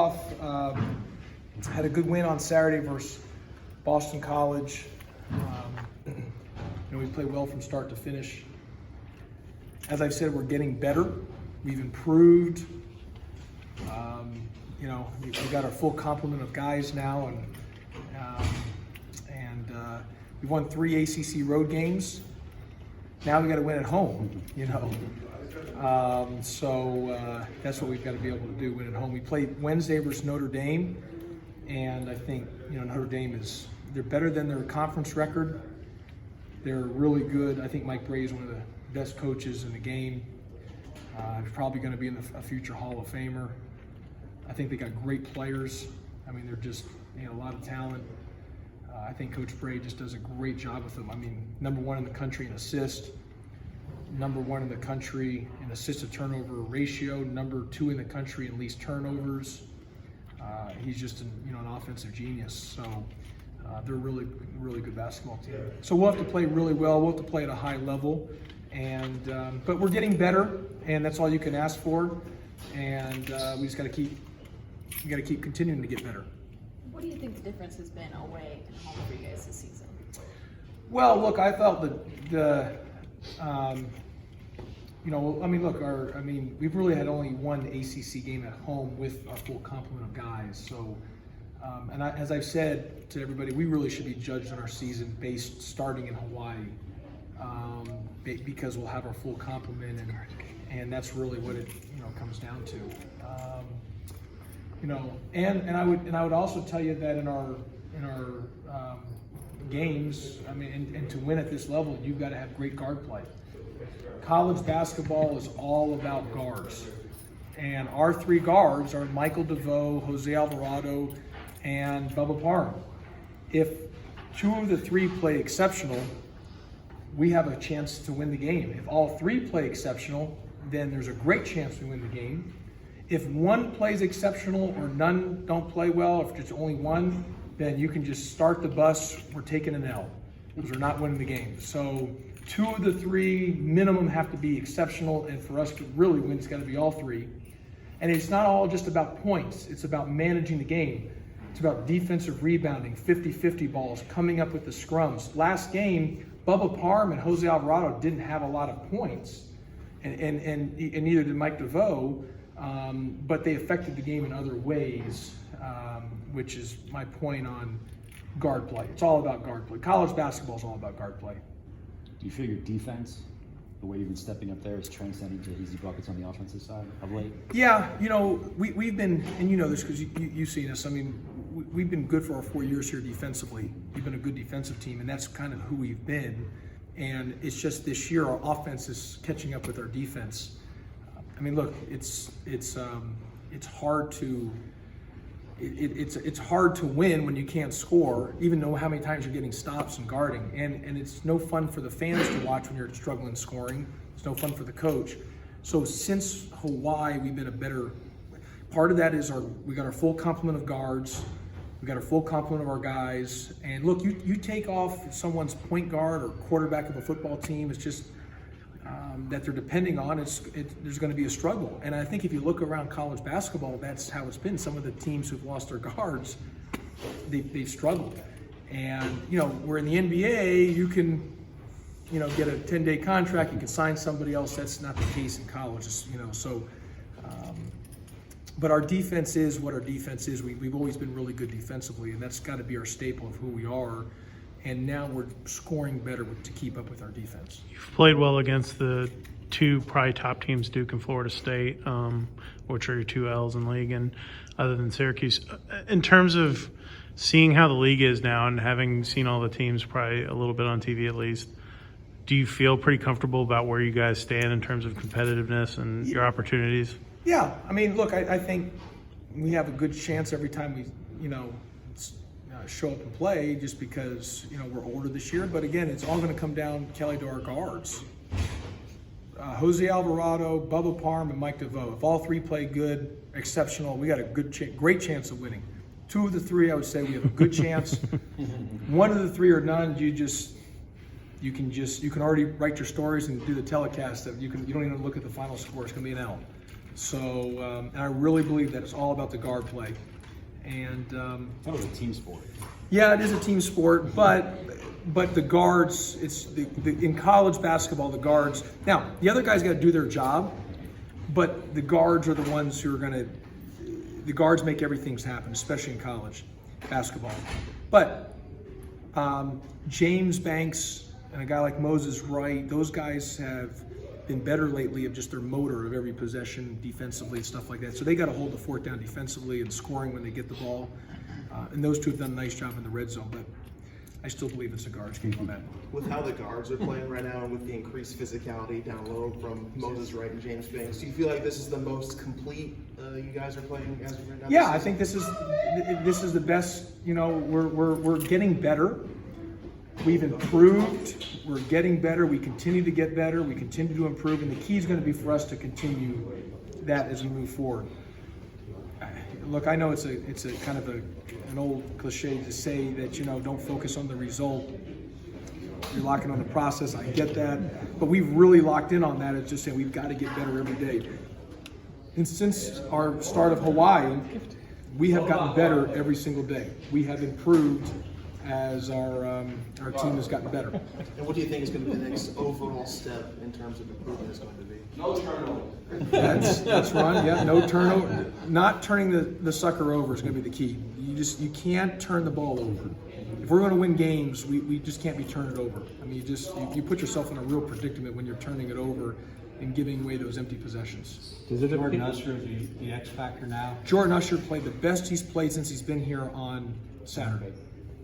off. Had a good win on Saturday versus Boston College. We played well from start to finish. As I've said, we're getting better. We've improved. We've got our full complement of guys now, and we've won 3 ACC road games. Now we got to win at home. So that's what we've got to be able to do: win at home. We played Wednesday versus Notre Dame, and I think Notre Dame they're better than their conference record. They're really good. I think Mike Brey is one of the best coaches in the game. He's probably going to be in a future Hall of Famer. I think they got great players. I mean, they're just a lot of talent. I think Coach Brey just does a great job with them. I mean, number 1 in the country in assist, number 1 in the country in assist to turnover ratio, number 2 in the country in least turnovers. He's just an offensive genius. So they're a really, really good basketball team. So we'll have to play really well. We'll have to play at a high level, but we're getting better, and that's all you can ask for. And we just got to keep continuing to get better. What do you think the difference has been away and home for you guys this season? Well, look, I felt we've really had only one ACC game at home with a full complement of guys. So, as I've said to everybody, we really should be judged on our season based starting in Hawaii, because we'll have our full complement, and that's really what it comes down to. And I would also tell you that in our games, and to win at this level, you've got to have great guard play. College basketball is all about guards, and our 3 guards are Michael DeVoe, Jose Alvarado, and Bubba Parham. If 2 of the 3 play exceptional, we have a chance to win the game. If all 3 play exceptional, then there's a great chance we win the game. If 1 plays exceptional or none don't play well, if it's only 1, then you can just start the bus. We're taking an L because we're not winning the game. So 2 of the 3 minimum have to be exceptional, and for us to really win, it's got to be all 3. And it's not all just about points. It's about managing the game. It's about defensive rebounding, 50-50 balls, coming up with the scrums. Last game, Bubba Parham and Jose Alvarado didn't have a lot of points, and neither did Mike DeVoe. But they affected the game in other ways, which is my point on guard play. It's all about guard play. College basketball is all about guard play. Do you feel your defense, the way you've been stepping up there, is transcending to easy buckets on the offensive side of late? Yeah, we've been, and you know this because you've seen us. I mean, we've been good for our 4 years here defensively. We've been a good defensive team, and that's kind of who we've been. And it's just this year our offense is catching up with our defense. I mean, look, it's hard to win when you can't score, even though how many times you're getting stops and guarding, and it's no fun for the fans to watch when you're struggling scoring. It's no fun for the coach. So since Hawaii, we've been a better. Part of that is we got our full complement of guards, we got our full complement of our guys, and look, you take off someone's point guard or quarterback of a football team, it's just. That they're depending on, there's going to be a struggle. And I think if you look around college basketball, that's how it's been. Some of the teams who've lost their guards, they've struggled. And, where in the NBA, you can, get a 10-day contract, you can sign somebody else. That's not the case in college, so. But our defense is what our defense is. We've always been really good defensively, and that's got to be our staple of who we are. And now we're scoring better to keep up with our defense. You've played well against the 2 probably top teams, Duke and Florida State, which are your 2 L's in the league, and other than Syracuse. In terms of seeing how the league is now and having seen all the teams probably a little bit on TV at least, do you feel pretty comfortable about where you guys stand in terms of competitiveness and your opportunities? Yeah. I mean, look, I think we have a good chance every time we, show up and play, just because we're older this year. But again, it's all going to come down, Kelly, to our guards. Jose Alvarado, Bubba Parham, and Mike DeVoe. If all 3 play good, exceptional, we got a great chance of winning. 2 of the 3, I would say we have a good chance. 1 of the 3 or none, you can already write your stories and do the telecast. You don't even look at the final score. It's going to be an L. So, and I really believe that it's all about the guard play. And That was a team sport. yeah, it is a team sport, but the guards, it's in college basketball, the guards. Now, the other guys got to do their job, but the guards are the ones who are going to. The guards make everything happen, especially in college basketball. But James Banks and a guy like Moses Wright, those guys have been better lately of just their motor of every possession defensively and stuff like that. So they got to hold the fort down defensively and scoring when they get the ball. And those two have done a nice job in the red zone, but I still believe it's a guards game on that. With how the guards are playing right now and with the increased physicality down low from Moses Wright and James Banks, do you feel like this is the most complete you guys are playing as of right now? Yeah, I think this is the best. You know, we're getting better. We've improved. We're getting better. We continue to get better. We continue to improve, and the key is going to be for us to continue that as we move forward. Look, I know it's a kind of an old cliche to say that, you know, don't focus on the result. You're locking on the process. I get that, but we've really locked in on that. It's just saying we've got to get better every day. And since our start of Hawaii, we have gotten better every single day. We have improved as our team has gotten better. And what do you think is going to be the next overall step in terms of improvement is going to be? No turnover. That's right. Yeah, no turnover. Not turning the sucker over is going to be the key. You can't turn the ball over. If we're going to win games, we just can't be turning it over. I mean, you put yourself in a real predicament when you're turning it over and giving away those empty possessions. Does it Jordan Usher the X factor now? Jordan Usher played the best he's played since he's been here on Saturday.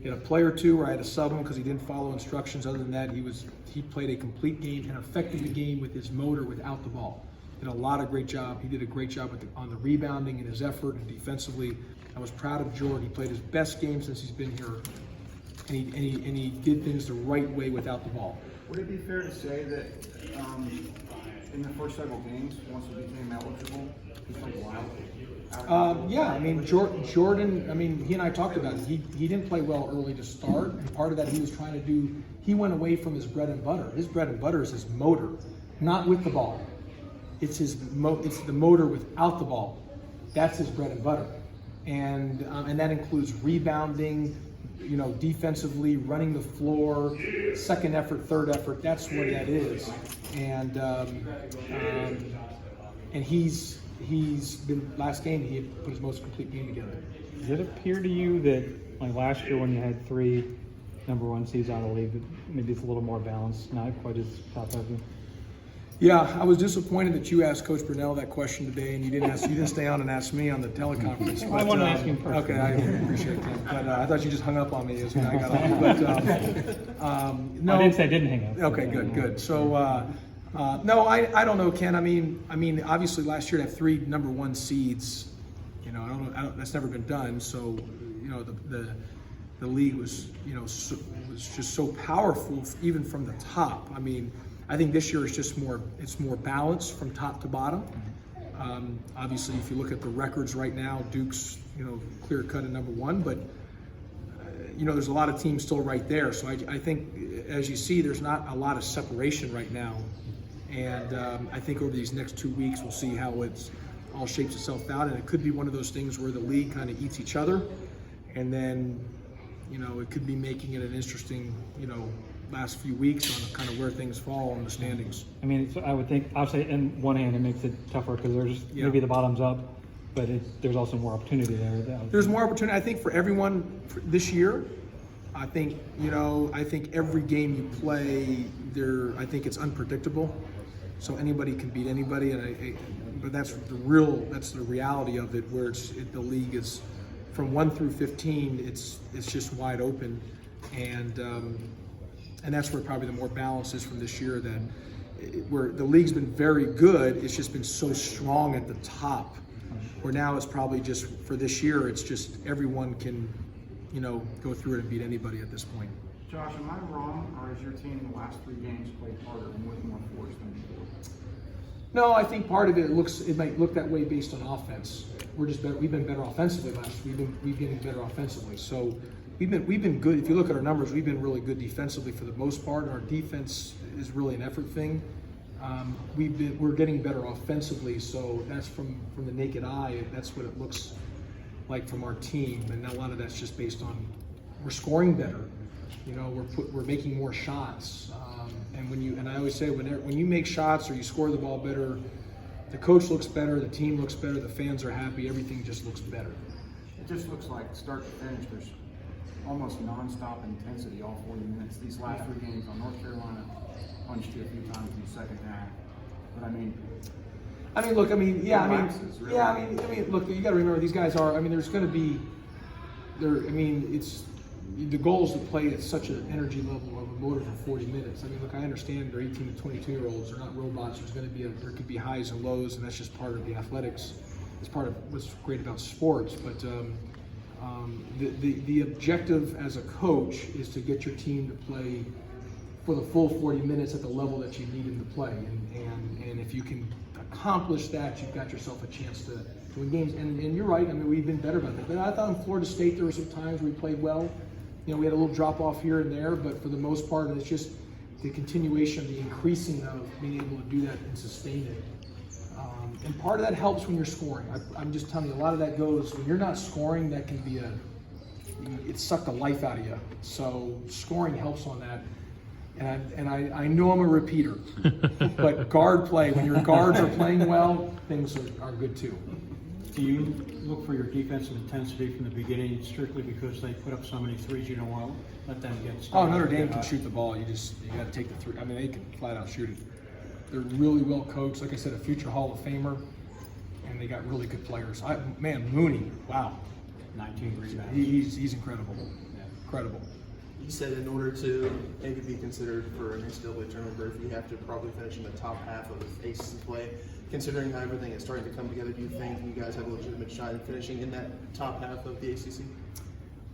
He had a play or two where I had to sub him because he didn't follow instructions. Other than that, he played a complete game and affected the game with his motor without the ball. Did a lot of great job. He did a great job on the rebounding and his effort and defensively. I was proud of Jordan. He played his best game since he's been here, and he did things the right way without the ball. Would it be fair to say that in the first several games, once he became eligible, he played wild? Yeah, I mean, Jordan, I mean, he and I talked about it. He didn't play well early to start, and part of that he was trying to do, he went away from his bread and butter. His bread and butter is his motor, not with the ball. It's it's the motor without the ball. That's his bread and butter. And that includes rebounding, you know, defensively, running the floor, second effort, third effort. That's what that is. And he's been, last game he had put his most complete game together. Does it appear to you that, like last year when you had 3 number 1 seeds out of the league, that maybe it's a little more balanced, not quite as top heavy? Yeah, I was disappointed that you asked Coach Brunell that question today, and you didn't stay on and ask me on the teleconference. I want to ask him first. Okay, I appreciate that. But I thought you just hung up on me as I got on. But no, I didn't say I didn't hang up. Okay, good. So no, I don't know, Ken. I mean, obviously last year to have 3 number 1 seeds, you know, I don't that's never been done. So, you know, the league was, you know, was just so powerful even from the top. I mean, I think this year it's more balanced from top to bottom. Obviously, if you look at the records right now, Duke's, you know, clear cut at number 1, but you know, there's a lot of teams still right there. So I think, as you see, there's not a lot of separation right now. And I think over these next 2 weeks, we'll see how it's all shapes itself out. And it could be one of those things where the league kind of eats each other. And then, you know, it could be making it an interesting, you know, last few weeks on kind of where things fall in the standings. I mean, I would think, obviously, in one hand, it makes it tougher because there's maybe the bottom's up, but there's also more opportunity there. There's more opportunity, I think, for everyone this year. I think, you know, every game you play, I think it's unpredictable. So anybody can beat anybody, but that's the reality of it. Where the league is from 1 through 15, it's just wide open, and that's where probably the more balance is from this year. That where the league's been very good, it's just been so strong at the top. Where now it's probably just for this year, it's just everyone can, you know, go through it and beat anybody at this point. Josh, am I wrong, or has your team in the last 3 games played harder and with more force than before? No, I think part of it might look that way based on offense. We're just better. We've been better offensively last year. We've been better offensively. So we've been good. If you look at our numbers, we've been really good defensively for the most part. Our defense is really an effort thing. we're getting better offensively, so that's from the naked eye, that's what it looks like from our team, and a lot of that's just based on we're scoring better. You know, we're making more shots, and I always say when you make shots or you score the ball better, the coach looks better, the team looks better, the fans are happy, everything just looks better. It just looks like start to finish, there's almost nonstop intensity all 40 minutes. These last 3 games on North Carolina punched you a few times in the second half. But Look, Relaxes, really. look, you got to remember these guys are. There's going to be, it's the goal is to play at such an energy level of a motor for 40 minutes. Look, I understand they're 18 to 22-year-olds. They're not robots. There could be highs and lows, and that's just part of the athletics. It's part of what's great about sports. But the objective as a coach is to get your team to play for the full 40 minutes at the level that you need them to play, and if you can accomplish that, you've got yourself a chance to win games. And you're right. We've been better about that. But I thought in Florida State there were some times we played well. You know, we had a little drop off here and there, but for the most part, it's just the continuation, the increasing of being able to do that and sustain it. And part of that helps when you're scoring. I'm just telling you, a lot of that goes when you're not scoring. That can be it sucked the life out of you. So scoring helps on that. And I know I'm a repeater, but guard play, when your guards are playing well, things are good too. Do you look for your defensive intensity from the beginning strictly because they put up so many threes, you don't want to let them get Oh, started? Notre Dame can shoot the ball. You got to take the three. They can flat out shoot it. They're really well coached. Like I said, a future Hall of Famer, and they got really good players. Mooney, wow, 19 rebounds. he's incredible. Incredible. You said in order to maybe be considered for an NCAA tournament berth, you have to probably finish in the top half of ACC play. Considering how everything is starting to come together, do you think you guys have a legitimate shot at finishing in that top half of the ACC?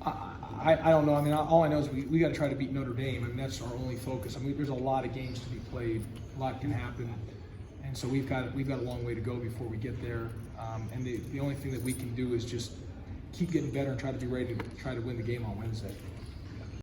I don't know. All I know is we got to try to beat Notre Dame. That's our only focus. There's a lot of games to be played. A lot can happen, and so we've got a long way to go before we get there. And the only thing that we can do is just keep getting better and try to be ready to try to win the game on Wednesday.